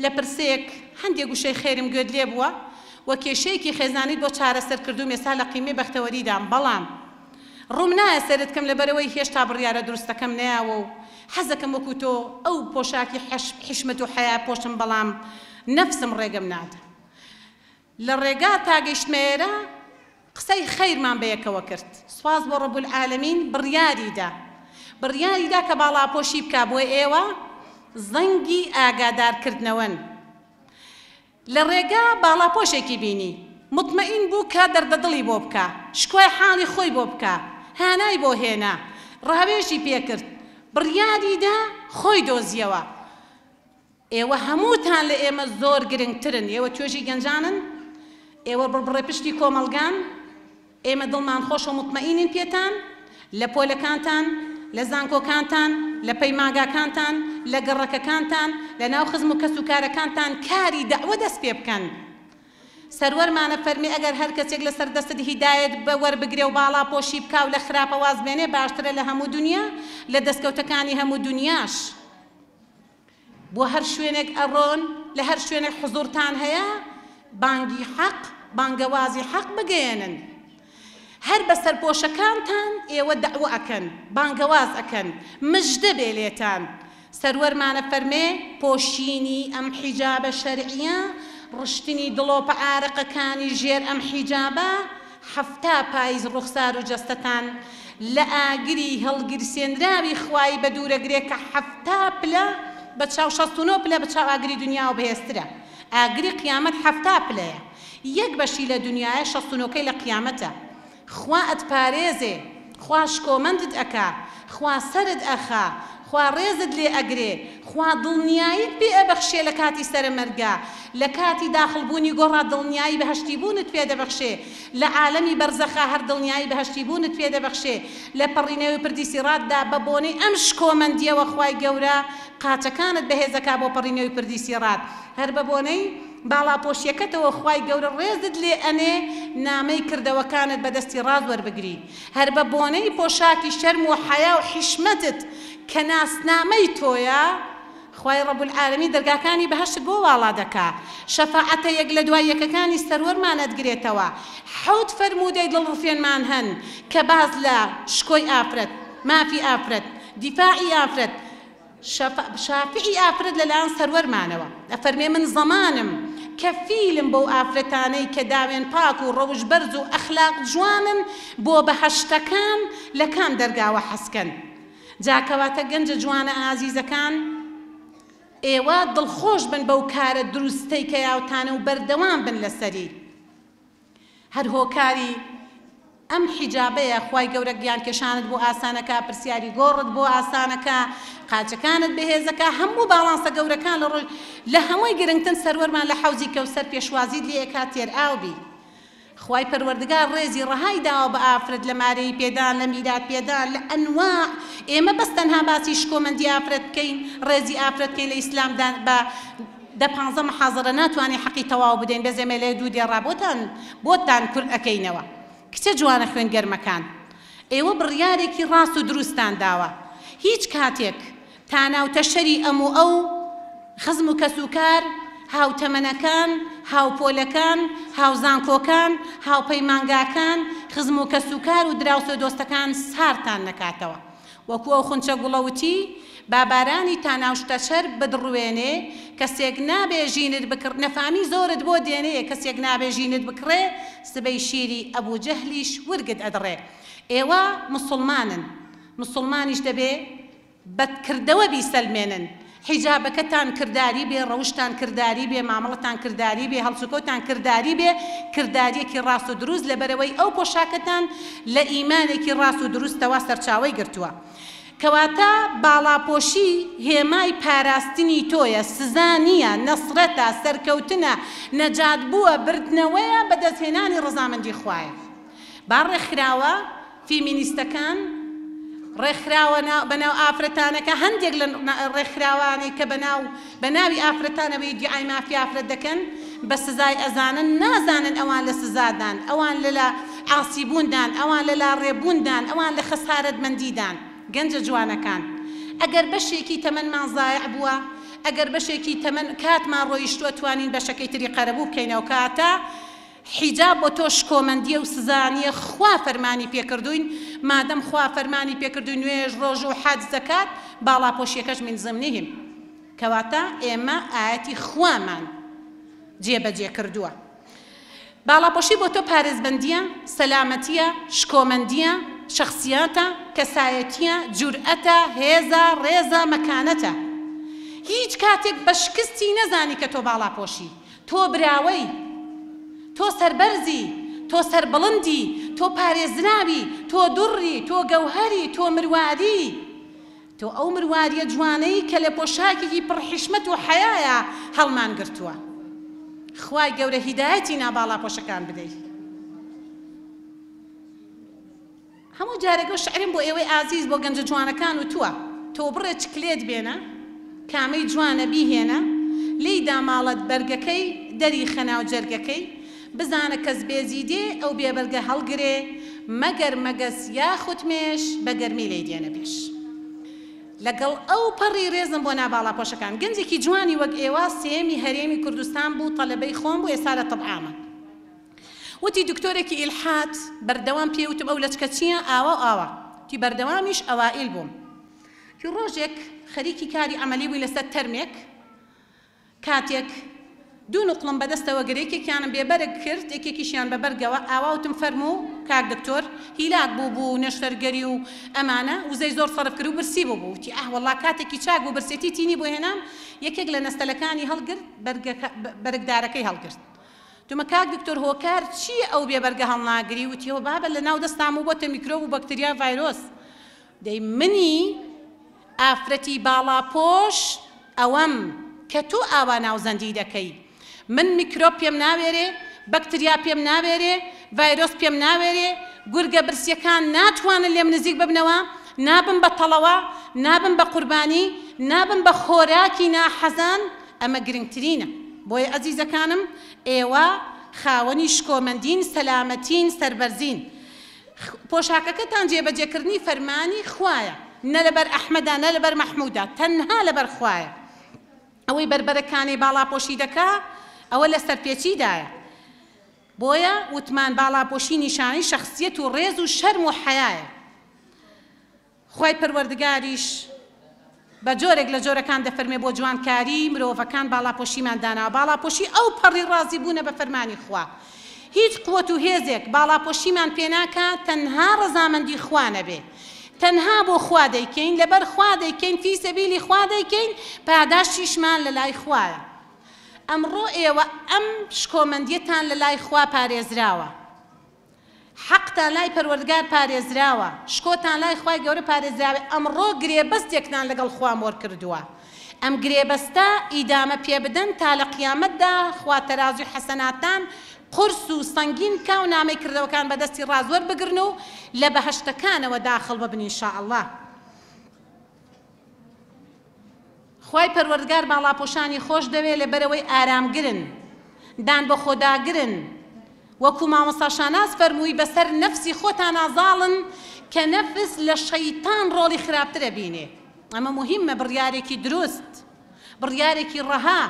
لە پرسێک هەندێک گوشەی خێرم گوێت لێ بووە وە کێشەیەکی خێزانیت بۆ چارەسەر کردوم ێستا لە قیمەی بەختەوەریدام بەڵام ڕووم نایە سەرتکەم لەبەرەوەی هێشتا بڕیارە دروستەکەم نەیاوە و حەزەکەم وەکو تۆ ئەو پۆشاکی حشمەت و حەیا پۆشم بەڵام نەفسم ڕێگەم نادە لە ڕێگا تا گەیشتمێرە قسەی خەیرمان بەیەکەوە کرد سواز بۆ ڕەب العالەمین بڕیاریدا کە باڵاپۆشی بکا بۆ ئێوە زەنگی ئاگادارکردنەوەن لە ڕێگا باڵاپۆشێکی بینی مطمئین بوو کە دەردەدڵی بۆ بکە شکوای حاڵی خۆی بۆ بکە هانای بۆ هێنا ڕاوێژی پێکرد بڕیاریدا خۆی دۆزیەوە. ئێوە هەمووتان لە ئێمە زۆر گرنگترن، ئێوە توێژی گەنجانن، ئێوە بڕبڕێ پشتی کۆمەڵگان، ئێمە دڵمان خۆش و مطمئینین پێتان، لە پۆلەکانتان، لە زانکۆکانتان، لە پەیمانگاکانتان، لە گەڕەکەکانتان، لە ناو خزم و کەس و کارەکانتان کاری دەعوە دەست پێ بکەن. سەروەرمانە فەرمی ئەگەر هەر کەسێک لەسەر دەستت هیدایەت بە وەربگرێ و باڵا پۆشی بکا و لە خراپە واز بێنێ باشترە لە هەموو دنیا لە دەستکەوتەکانی هەموو دنیاش. بۆ هەر شوێنێک ئەڕۆن لە هەر شوێنێک حزوورتان هەیە بانگی حەق، بانگەوازی حەق بگەێنن. هەر بە سەرپۆشەکانتان ئێوە دەعوە ئەکەن، بانگەواز ئەکەن، مژدە بێ لێتان. سەروەرمانە فەرمێ پۆشینی ئەم حیجابە شەرعیە، ڕشتنی دڵۆپە ئارەقەکانی ژێر ئەم حیجابە 7 پاییز ڕوخسار و جەستەتان لە ئاگری هەڵگیرسێنراوی خوای بە دوورەگرێ کە 7 پلە بە چاو 69 پلە بە چاو ئاگری دنیا و بەهێزترە. ئاگری قیامەت 7 پلەیە، 1 بەشی لە دنیاە 69کەی لە قیامەتە. خوا ئەتپارێزێ، خوا شکۆمەندت ئەکا، خوا سەرت ئەخا، خوا ڕێزت لێ ئەگرێ، خوا دڵنیاییت پێ ئەبەخشێ لە کاتی سەرمەرگا، لە کاتی داخڵبوونی گۆڕا دڵنیایی بەهەشتی بوونت پێ دەبەخشێ، لە عالەمی بەرزەخا هەر دڵنیایی بەهەشتی بوونت پێ دەبەخشێ، لە پەڕینەوەی پردی سیڕاتدا بە بۆنەی ئەم شکۆمەندیەوە خوای گەورە قاچەکانت بەهێزەکا بۆ پەڕینەوەی پردی سیڕات، هەر بە بۆنەی باڵاپۆشیەکەتەوە خوای گەورە ڕێزت لێ ئەنێ نامەی کردەوەکانت بەدەستی ڕاز وەربگری، هەر بە بۆنەی پۆشاکی شەرم و حەیا و حیشمەتت کە ناسنامەی تۆیە خوای ڕەب العالەمین دەرگاکانی بەهەشت بۆ واڵا دەکا. شەفاعەتە یەک لە دوای یەکەکانی سەروەرمانە دەگرێتەوە. 7 فەرموودەی دڵڕفێنمان هەن کە باز لە شکۆی ئافرەت، مافی ئافرەت، دیفاعی ئافرەت، شافعی ئافرەت لەلایەن سەروەرمانەوە. ئەفەرمێ من زەمانم کەفیلم بەو ئافرەتانەی کە داوێن پاک و ڕەوش بەرز و ئەخلاق جوانن بۆ بەهەشتەکان لە کام دەرگاوە حەسکەن. جاکەواتە گەنجە جوانە ئازیزەکان، ئێوە دڵخۆش بن بەو کارە دروستەی کە یاوتانە و بەردەوام بن لەسەری. هەر هۆکاری ئەم حیجابەیە خوای گەورە گیان کێشانت بۆ ئاسانەکە، پرسیاری گۆڕت بۆ ئاسانەکە، قاچەکانت بەهێزەکە، هەموو باڵانسە گەورەکان لە ڕۆژ لە هەمووی گرنگترن سەروەرمان لە حەوزی کەوسەر پێشوازیت لێ ئەکات تێر ئاوبی. خوای پەروەردگار ڕێزی ڕەهای داوە بە ئافرەت لە مارەی پێدان، لە میلاد پێدان، لە ئەنواع. ئێمە بەس تەنها باسی شکۆمەندی ئافرەت بکەین، ڕێزی ئافرەت بکەین لە ئیسلامدان بە 15 محاضرە ناتوانین حەقی تەواو بدەین، بەزێمە لێ 2 دێڕا بۆتان کورد ئەکەینەوە. کچە جوانە خوێنگەرمەکان، ئێوە بڕیارێکی ڕاست و دروستان داوە. هیچ کاتێک تاناوتە شەری ئەو خزم و کەسوکار، هاوتەمەنەکان، هاوپۆلەکان، هاوزانکۆکان، هاوپەیمانگاکان، خزم و کەسوکار و دراوسە دۆستەکان سارتان نەکاتەوە. وەکو ئەو خونچە گوڵەوتی بابارانی تاناوشتە شەر بدڕوێنێ، کەسێک نابێژینت بکڕ، نەفامی زۆرت بۆ دێنێ، کەسێک نابێژینت بکڕێ، سبەی شیری ئەبوو جەهلیش ورگت ئەدڕێ. ئێوە مسڵمانن، مسڵمانیش دەبێ بەدکردەوە بیسەلمێنن. حیجابەکەتان کردداری بێ، ڕەوشتان کردداری بێ، مامەڵەتان کردداری بێ، هەڵسوکۆتان کردداری بێ، کردداریەکی ڕاست و دروست لەبەرەوەی ئەو پۆشاکەتان لە ئیمانێکی ڕاست و دروستەوە سەرچاوەی گرتووە. کەواتە باڵاپۆشی هێمای پاراستنی تۆیە، سزا نییە، نەسرەتە، سەرکەوتنە، نەجات بووە، بردنەوەیە بەدەستهێنانی ڕەزامەندی خوایە. با ڕێکخراوە فیمینیستەکان ڕێکخراوە بەناو ئافرەتانەکە، هەندێک لە ڕێکخراوانی کە بە ناوی ئافرەتانەوەی دیعای مافی ئافرەت دەکەن بە سزای ئەزانن، نازانن ئەوان لە سزادان، ئەوان لە عاسیبووندان، ئەوان لە لاڕێبووندان، ئەوان لە خەسارەتمەندیدان. گەنجە جوانەکان، ئەگەر بەشێکی تەمەنمان زایع بووە، ئەگەر بەشێکی تەمەن کاتمان ڕۆیشتووە توانین بەشەکەی تری قەرەبوو بکەینەوە، کاتە حیجاب بۆ تۆ شکۆمەندیە و سزانیە. خوا فەرمانی پێکردوین، مادەم خوا فەرمانی پێکردوین نوێژ، ڕۆژ و حەج، زەکات، باڵاپۆشیەکەش من زمنیهم. کەواتە ئێمە ئاەتی خوامان جێبەجێ کردووە. باڵاپۆشی بۆ تۆ پارێزبەندیە، سەلامەتیە، شکۆمەندیە، شخصیاتە، کەسایەتیە، جورئەتە، هێزە، ڕێزە، مەکانەتە. هیچ کاتێک بە شکستی نەزانی کە تۆ باڵاپۆشی، تۆ براوەی، تۆ سەربەرزی، تۆ سەربڵندی، تۆ پارێزراوی، تۆ دوڕی، تۆ گەوهەری، تۆ مرواری، تۆ تۆ ئەو مرواریە جوانەی کە لە پۆشاکێکی پڕ حیشمەت و حەیایە هەڵمان گرتووە. خوای گەورە هیدایەتی ناباڵا پۆشەکان بدەیت. هەموو جارێک و شعرم بۆ ئێوەی ئازیز بۆ گەنجە جوانەکان و تووە تۆ بڕێ چکلێت بێنە کامەی جوانە بیهێنە لی داماڵەت بەرگەکەی دەری خەناو جەرگەکەی بزانە کەس بێزی دێ ئەو بێبەرگە هەڵگرێ مەگەر مەگەس یا خوتمێش بە گەرمی لێی دێنە پێش. لەگەڵ ئەو پەڕی ڕێزم بۆ ناباڵا پۆشەکان گەنجێکی جوانی وەک ئێوە سێمی هەرێمی کوردستان بوو تەلەبەی خۆم بوو ئێستا لە تەبعامە. وتی دکتۆرێکی ئیلحاد بەردەوام پێوتم ئەو لەچکە چییە ئاوا ئاوا تی بەردەوامیش ئەوائیل بووم. تی ڕۆژێک خەریکی کاری ئەمەلی بووی لەسەر تەرمێک کاتێک دوو نوقڵم بەدەستەوە گرێکێکیانم بێبەرێک کرد یەکێکیشیان بە بەرگەوە ئاواوتم فەرموو کاک دکتۆر هیلاک بوو نەشتەرگەری و ئەمانە وزەی زۆر سەرف کرد و برسی بوو تی وەڵا کاتێکی چاک بوو برسێتی تینی بۆ هێنام یەکێک لە نەستەلەکانی هەڵگرت بەرگدارەکەی هەڵگرت. تومە کاک دکتۆر هۆکار چی ئەو بێبەرگە هەڵناگری وتیەوە بابە لە ناو دەستام و بۆتە میکرۆب و بەکتریا ڤایرۆس دەی منی ئافرەتی باڵاپۆش ئەوەم کە تۆ ئاوا ناوزەندی دەکەی من میکرۆب پێم ناوێرێ بەکتریا پێم ناوێرێ ڤایرۆس پێم ناوێرێ گورگە برسیەکان ناتوانن لێم نزیک ببنەوە نابم بە تەڵەوە نابم بە قوربانی نابم بە خۆراکی ناحەزان ئەمە گرنگترینە. بۆیە ئەزیزەکانم ئێوە خاوەنی شکۆمەندین سەلامەتین سەربەرزین پۆشاکەکەتان جێبەجێکردنی فەرمانی خوایە نە لەبەر ئەحمەدا نە لەبەر مەحموودا تەنها لەبەر خوایە. ئەوەی بربەرەکانی باڵاپۆشی دەکا ئەوە لە سەرپێچیدایە. بۆیە وتمان باڵاپۆشی نیشانی شەخسیەت و ڕێز و شەرم و حەیایە. خوای پەروەردگاریش بە جۆرێک لە جۆرەکان دەفەرمێ بۆ جوانکاری مرۆڤەکان باڵاپۆشیمان داناوە. باڵاپۆشی ئەو پەڕی ڕازی بوونە بە فەرمانی خوا. هیچ قووەت و هێزێک باڵاپۆشیمان پێناکات تەنها ڕەزامەندی خوا نەبێ. تەنها بۆ خوا دەیکەین لەبەر خوا دەیکەین فی سەبیلی خوا دەیکەین پاداشتیشمان لە لای خوایە. ئەمڕۆ ئێوە ئەم شکۆمەندیەتان لە لای خوا پارێزراوە حەقتان لای پەروەردگار پارێزراوە شکۆتان لای خوای گەورە پارێزراوە. ئەمڕۆ گرێبەستێکتان لەگەڵ خوا مۆر کردووە. ئەم گرێبەستە ئیدامە پێ بدەن تا لە قیامەتدا خوا تەرازوی حەسەناتان قرس و سەنگین کا و نامەی کردەوەکان بەدەستی ڕازوەر بگرن و لە بەهەشتەکانەوە داخڵ ببن ئینشاءالله. خوای پەروەردگار باڵاپۆشانی خۆش دەوێت لەبەرەوەی ئارامگرن دان بە خۆداگرن وەکو مامۆستا شاناس فەرمووی بەسەر نەفسی خۆتان ئازاڵن کە نەفس لە شەیتان ڕۆڵی خراپترە بینێ. ئەمە مهمە بڕیارێکی دروست بڕیارێکی ڕەها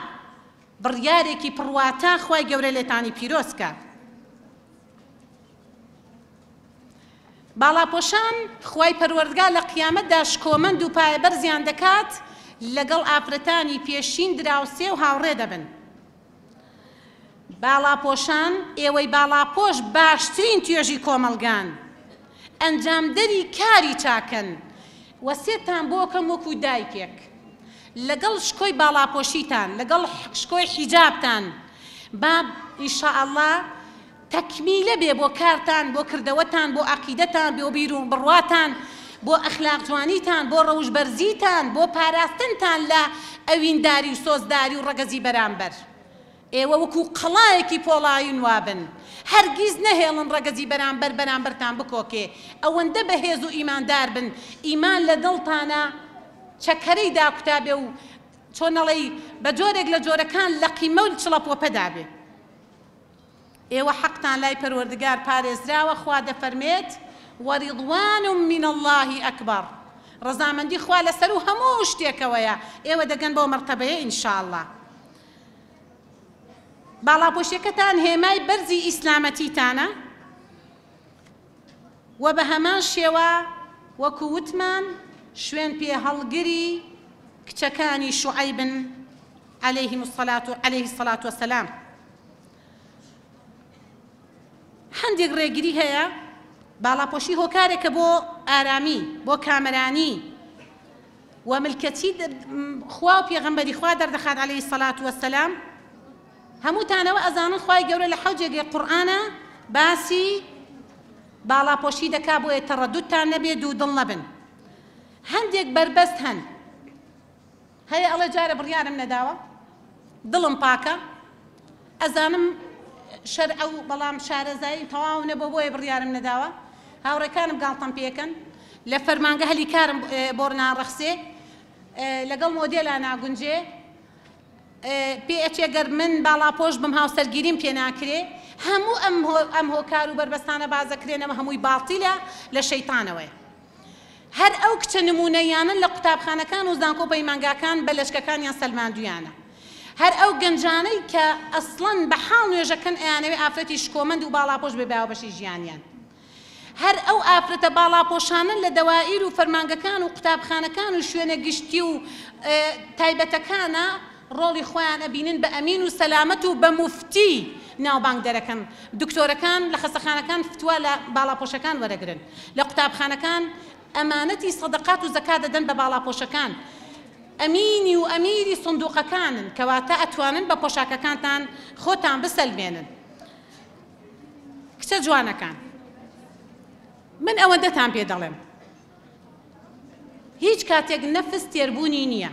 بڕیارێکی پڕواتە خوای گەورە لێتانی پیرۆزکە. باڵاپۆشان خوای پەروەردگار لە قیامەتدا شکۆمەند و پایەبەرزیان دەکات لەگەڵ ئافرەتانی پێشین دراوسێ و هاوڕێ دەبن. باڵاپۆشان ئێوەی باڵاپۆش باشترین توێژی کۆمەڵگان ئەنجامدەری کاری چاکەن. وەسێتان بۆکەم وەکو دایکێک لەگەڵ شکۆی باڵاپۆشیتان لەگەڵ شکۆی حیجابتان با ئینشاءالله تەکمیلە بێ بۆ کارتان بۆ کردەوەتان بۆ عەقیدەتان بۆ بیرون بڕواتان بۆ ئەخلاق جوانیتان بۆ ڕەوشبەرزیتان بۆ پاراستنتان لە ئەوینداری و سۆزداری و ڕەگەزی بەرامبەر. ئێوە وەکو قەڵایەکی پۆڵاوین وابن هەرگیز نەهێڵن ڕەگەزی بەرامبەرتان بکۆکێ. ئەوەندە بەهێز و ئیماندار بن ئیمان لە دڵتانە چەکەرەی داکوتابێ و چۆنەڵی بە جۆرێک لە جۆرەکان لە قیمە و چڵەپۆپەدا بێ. ئێوە حەقتان لای پەروەردگار پارێزراوە خوا دەفەرمێت وەریضوان من الله ئەکبەر ڕەزامەندی خوا لەسەر و هەموو شتێکەوەیە. ئێوە دەگەن بۆ مەرتەبەیە ئینشاءالله. باڵاپۆشیەکەتان هێمای بەرزی ئیسلامەتیتانە و بە هەمان شێوە وەکو وتمان شوێن پێ هەڵگری کچەکانی شوعەیبن عليه الصلاة والسلام. هەندێک ڕێگری هەیە باڵاپۆشی هۆکارێکە بۆ ئارامی بۆ کامەرانی و ملکەتی خوا و پێغەمبەری خوا دەردەخات عليه الصلاة والسلام. هەمووتانەوە ئەزانن خوای گەورە لە حەوجێکی قورئانە باسی باڵاپۆشی دەکا بۆیە تەڕەدودتان نەبێ دوو دڵ نەبن. هەندێک بربەست هەن هەیە ئەڵێ جارە بڕیارم نەداوە دڵم پاکە ئەزانم شەرع و بەڵام شارەزایی تەواو نەبوو بۆیە بڕیارم نەداوە هاوڕێکانم گاڵتەم پێکەن لە فەرمانگە هەلی کارم بۆ ڕناڕەخسێ لەگەڵ مۆدێلا ناگونجێ پێ ئەچێگەر من باڵاپۆش بم هاوسەرگیریم پێ ناکرێ هەموو ئەم هۆکار و بربەستانە بازەکرێنەوە هەمووی باڵتیلە لە شەیتانەوەی هەر ئەو کچە نمونەیانن لە قوتابخانەکان و زانکۆ پەیمانگاکان بە لەشکەکانیان سەلماندویانە هەر ئەو گەنجانەی کە ئەسڵەن بە حاڵ نوێژەکەن ئەیانەوێ ئافرەتی شکۆمەند و باڵاپۆش بێ باوەبەشی ژیانیان هەر ئەو ئافرەتە باڵاپۆشانن لە دەوائیر و فەرمانگەکان و قوتابخانەکان و شوێنە گشتی و تایبەتەکانە ڕۆڵی خۆیان ئەبینن بە ئەمین و سەلامەت و بە موفتی ناوبانگ دەرەکەن دکتۆرەکان لە خەستەخانەکان فتووە لە باڵاپۆشەکان وەرەگرن لە قوتابخانەکان ئەمانەتی سەدەقات و زەکات دەدەن بە باڵاپۆشەکان ئەمینی و ئەمیری سندوقەکانن کەواتە ئەتوانن بە پۆشاکەکانتان خۆتان بسەلمێنن کچە جوانەکان من ئەوەندەتان پێ دەڵێم هیچ کاتێک نەفس تێربوونی نییە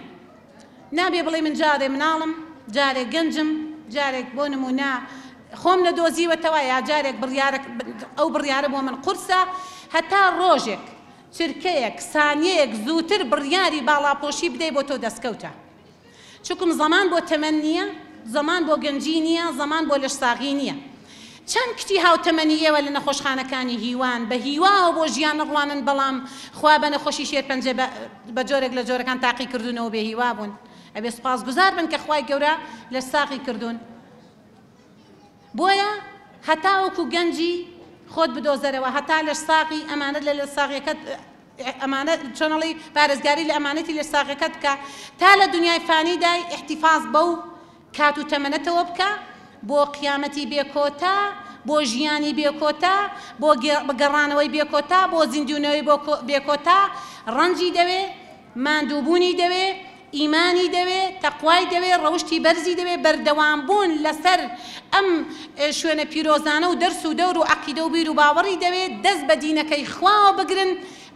نابێ بڵێ من جارێ مناڵم جارێک گەنجم جارێک بۆ نمونە خۆم نەدۆزیوەتەوە یا جارێک ئەو بڕیارە بۆ من قورسە هەتا ڕۆژێک چرکەیەک سانیەیەک زووتر بڕیاری باڵاپۆشی بدەی بۆ تۆ دەستکەوتە چونکم زەمان بۆ تەمەن نییە زەمان بۆ گەنجی نییە زەمان بۆ لەشساغی نییە چەند کتی هاوتەمەنی ئێوە لە نەخۆشخانەکانی هیوان بە هیواوە بۆ ژیان ڕوانن بەڵام خوا بە نەخۆشی شێرپەنجە بە جۆرێک لە جۆرەکان تاقی کردوونەوە بێ هیوا بوون ئەبێ سوپاسگوزار بن کە خوای گەورە لە ساقی کردوون بۆیە هەتاوەکو گەنجی خۆت بدۆزەرەوە هەتا لە ساقی ئەمانەت لە ساقیەکەت ئەمانە چۆنەڵی پارێزگاری لە ئەمانەتی لە ساقیەکەت بکە تا لە دنیای فانیدای احتیفاز بەو کات و تەمەنەتەوە بکە بۆ قیامەتی بێکۆتا بۆ ژیانی بێکۆتا بۆ بەگەڕانەوەی بێکۆتا بۆ زیندوونەوەی بێکۆتا ڕەنجی دەوێ ماندووبوونی دەوێ ئیمانی دەوێ تەقوای دەوێ ڕەوشتی بەرزی دەوێ بەردەوامبوون لەسەر ئەم شوێنە پیرۆزانە و دەرس و دەور و عەقیدە و بیر و باوەڕی دەوێت دەست بە دینەکەی خواوە بگرن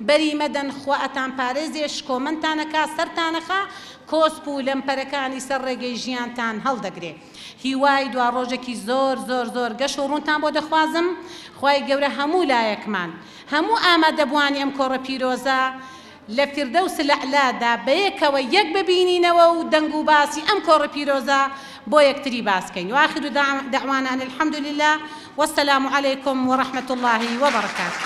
بەری مەدەن خوا ئەتان پارێزێ شکۆمەندتانەکا سەرتانەخا کۆسپ و لەمپەرەکانی سەر ڕێگەی ژیانتان هەڵدەگرێ هیوای دوا ڕۆژێکی زۆر زۆر زۆر گەشت و ڕوونتان بۆ دەخوازم خوای گەورە هەموو لایەکمان هەموو ئامادەبوانی ئەم کۆڕە پیرۆزە لە فیردەوس الأعلادا بەیەکەوە یەک ببینینەوە و دەنگ و باسی ئەم کۆڕە پیرۆزە بۆ یەکتری باسکەین وآخر دعوانا أن الحمد لله والسلام عليكم ورحمة الله وبركاته.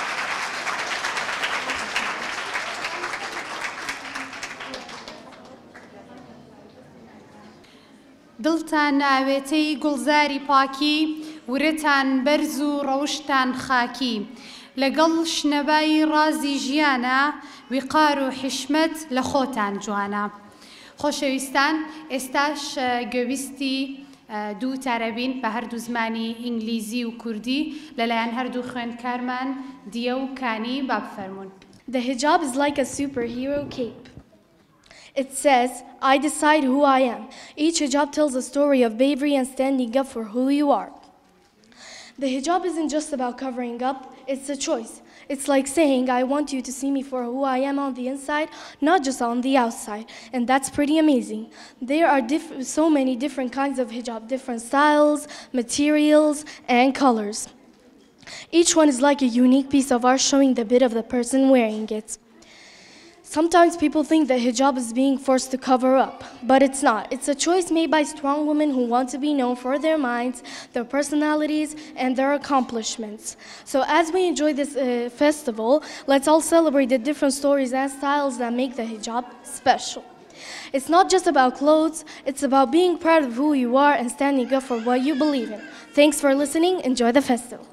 دڵتان ناوێتەی گوڵزاری پاکی ورەتان بەرز و ڕەوشتان خاکی لەگەڵ شنەبایی ڕازی ژیانە ویقار و حشمەت لە خۆتان جوانە. خۆشەویستان ئێستاش گوێویستی دوو تارەبین بە هەردوو زمانی ئینگلیزی و کوردی لەلایەن هەردوو خوێندکارمان دیە و کانی با بفەرمون. The hijab is like a superhero cape. It says, I decide who I am. Each hijab tells a story of bravery and standing up for who you are. The hijab isn't just about covering up, it's a choice. It's like saying, I want you to see me for who I am on the inside, not just on the outside. And that's pretty amazing. There are so many different kinds of hijab, different styles, materials, and colors. Each one is like a unique piece of art showing the bit of the person wearing it. Sometimes people think that hijab is being forced to cover up, but it's not. It's a choice made by strong women who want to be known for their minds, their personalities, and their accomplishments. So as we enjoy this festival, let's all celebrate the different stories and styles that make the hijab special. It's not just about clothes, it's about being proud of who you are and standing up for what you believe in. Thanks for listening. Enjoy the festival.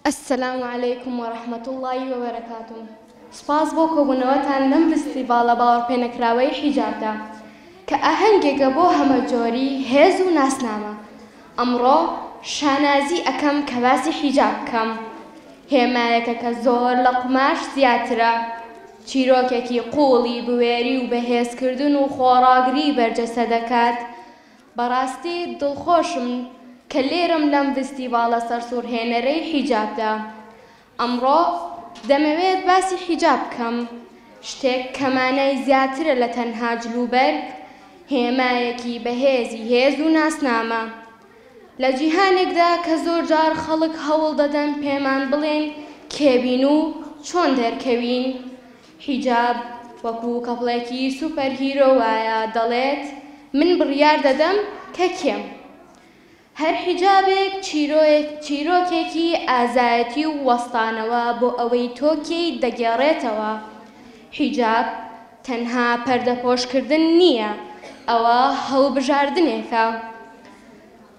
السلام عليكم ورحمة الله وبركاته. سپاس بۆ کۆبوونەوەتان لەم فستیڤالە باوەڕپێنەکراوەی حیجابدا کە ئاهەنگێکە بۆ هەمە جۆری هێز و ناسنامە. ئەمڕۆ شانازی ئەەکەم کە باسی حیجاب بکەم. هێمایەکە کە زۆر لە قماش زیاترە. چیرۆکێکی قوڵی بوێری و بەهێزکردن و خۆڕاگری بەرجەسە دەکات. بەڕاستی دڵخۆشم کە لێرەم لەم فستیڤاڵە سەرسوورهێنەرەی حیجابدا. ئەمڕۆ دەمەوێت باسی حیجاب بکەم، شتێک کە مانای زیاترە لە تەنها جلوبەرگ، هێمایەکی بەهێزی هێز و ناسنامە. لە جیهانێکدا کە زۆر جار خەڵک هەوڵ دەدەن پێمان بڵێن کێبین و چۆن دەرکەوین، حیجاب وەکو کەپڵێکی سوپەر هیرۆ وایە دەڵێت من بڕیار دەدەم کە کێم. هەر حیجابێک چیرۆکێکی ئازایەتی و وەستانەوە بۆ ئەوەی تۆکێی دەگێڕێتەوە. حیجاب تەنها پەردەپۆشکردن نییە، ئەوە هەڵبژاردنێکە.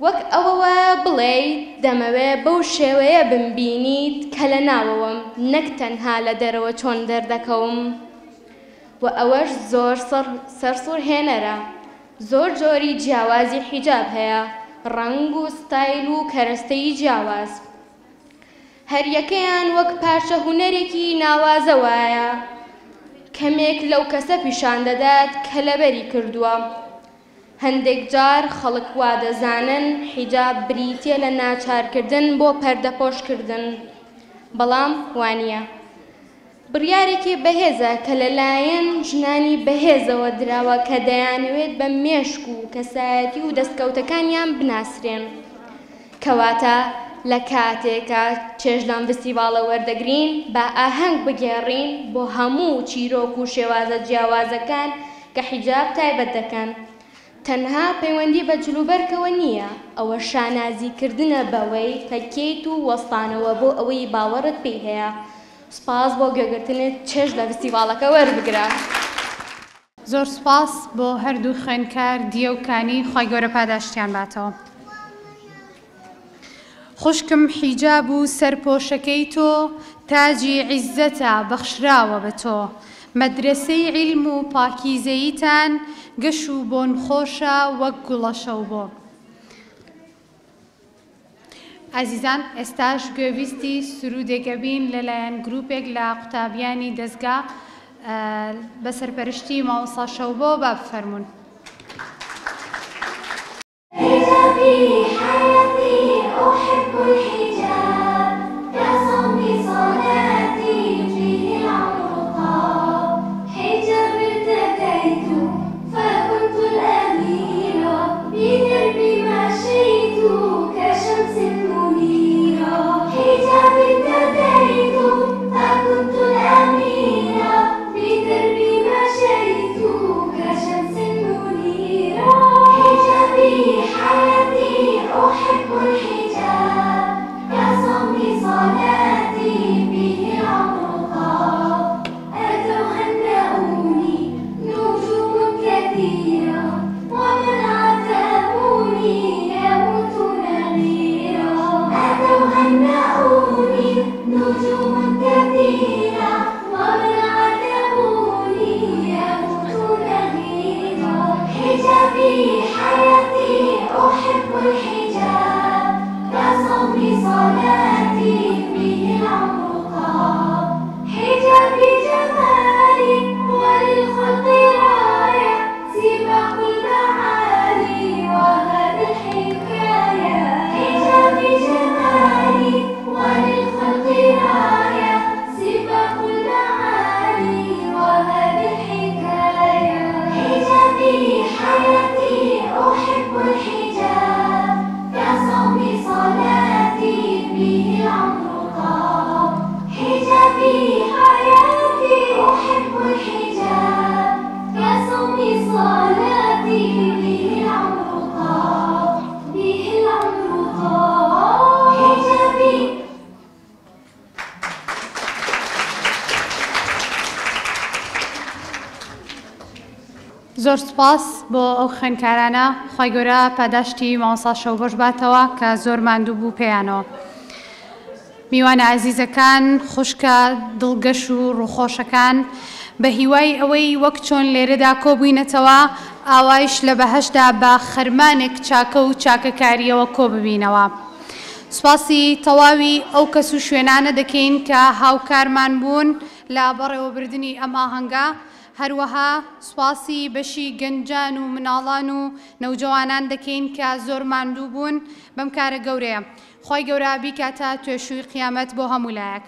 وەک ئەوەوە بڵێ دەمەوێت بەو شێوەیە بمبینیت کە لە ناوەوەم، نەک تەنها لە دەرەوە چۆن دەردەکەوم. و ئەوەش زۆر سەرسوورهێنەرە. زۆر جۆری جیاوازی حیجاب هەیە، ڕەنگ و ستایل و کەرەستەی جیاواز. هەر یەکەیان وەک پارچە هونەرێکی ناوازە وایە، کەمێک لەو کەسە پیشان دەدات کە لەبەری کردووە. هەندێک جار خەڵک وا دەزانن حیجاب بریتیە لە ناچارکردن بۆ پەردەپۆشکردن، بەڵام وانییە. بڕیارێکی بەهێزە کە لەلایەن ژنانی بەهێزەوە دراوە کە دەیانەوێت بە مێشک و کەسایەتی و دەستکەوتەکانیان بناسرێن. کەواتە لە کاتێکە چێژ لەم فستیڤاڵە وەردەگرین بە ئاهەنگ بگێڕین بۆ هەموو چیرۆک و شێوازە جیاوازەکان کە حیجاب تایبەت دەکەن. تەنها پەیوەندی بە جلوبەرگەوە نییە، ئەوە شانازیکردنە بەوەی کە کەیت و وەستانەوە بۆ ئەوەی باوەڕت پێی هەیە. سپاس بۆ گوێگرتنت، چێژ لە فستیڤاڵەکە وەربگرە. زۆر سپاس بۆ هەردوو خوێندکار دیە و کانی، خی گەورە پاداشتیان باتەوە. خوشکم حیجاب و سەرپۆشەکەی تۆ تاجی عیزەتە بەخشراوە بە تۆ، مەدرسەی عیلم و پاکیزەییتان گەش و بۆن خۆشە وەک گوڵە شەو بۆ. عزیزان، ئێستاش گوێویستی سرودێکە بین لەلایەن گروپێک لە قوتابیانی دەستگا بە سەرپەرشتی مامۆستا شەوبۆ با بفەرمون. حجابي حياتي أحب الحجاب يا صومي صلاتي فيه العمر طاب حجاب ارتديت فكنت الأميرة بدربي مشيت كشمس منيرة حجاب ارتديت فكنت الأميرة بدربي مشيت كشمس منيرة حجابي حياتي أحب الحجاب يا صومي صلاتي به العمر طاب أتهنئوني نجوم كثيرة ومن عتبوني يموتون غيرا أتهنئوني نجوم كثيرة ومن عتبوني يموتون غيرا حجابي حياتي أحب الحجاب يا صومي صلاتي به العمر طاب حجابي جمالي وللخلق راية سباق المعالي وهذه الحكاية حجابي جمالي وللخلق راية سباق المعالي وهذه الحكاية حجابي حياتي أحب الحجاب يا صومي صلاتي به العمر طاب حجابي حياتي أحب الحجاب يا صومي صلاتي به العمر طاب به العمر طاب حجابي. زۆر سپاس بۆ ئەو خوێندکارانە، خی گەورە پاداشتی مامۆستا شەوبۆش باتەوە کە زۆر ماندوو بوو پێیانەوە. میوانە عەزیزەکان، خوشکە دڵگەش و ڕووخۆشەکان، بە هیوای ئەوەی وەک چۆن لێرەدا کۆبووینەتەوە ئاوایش لە بەهەشدا بە خەرمانێک چاکە و چاکەکاریەوە کۆ ببینەوە. سوپاسی تەواوی ئەو کەس و شوێنانە دەکەین کە هاوکارمان بوون لە بەڕێوەبردننی ئەم ئاهەنگە، هەروەها سوپاسی بەشی گەنجان و مناڵان و نەوجەوانان دەکەین کە زۆر ماندوو بوون بەم کارە گەورەیە. خی گەورە بیکاتە توێشووی قیامەت بۆ هەموو لایەک.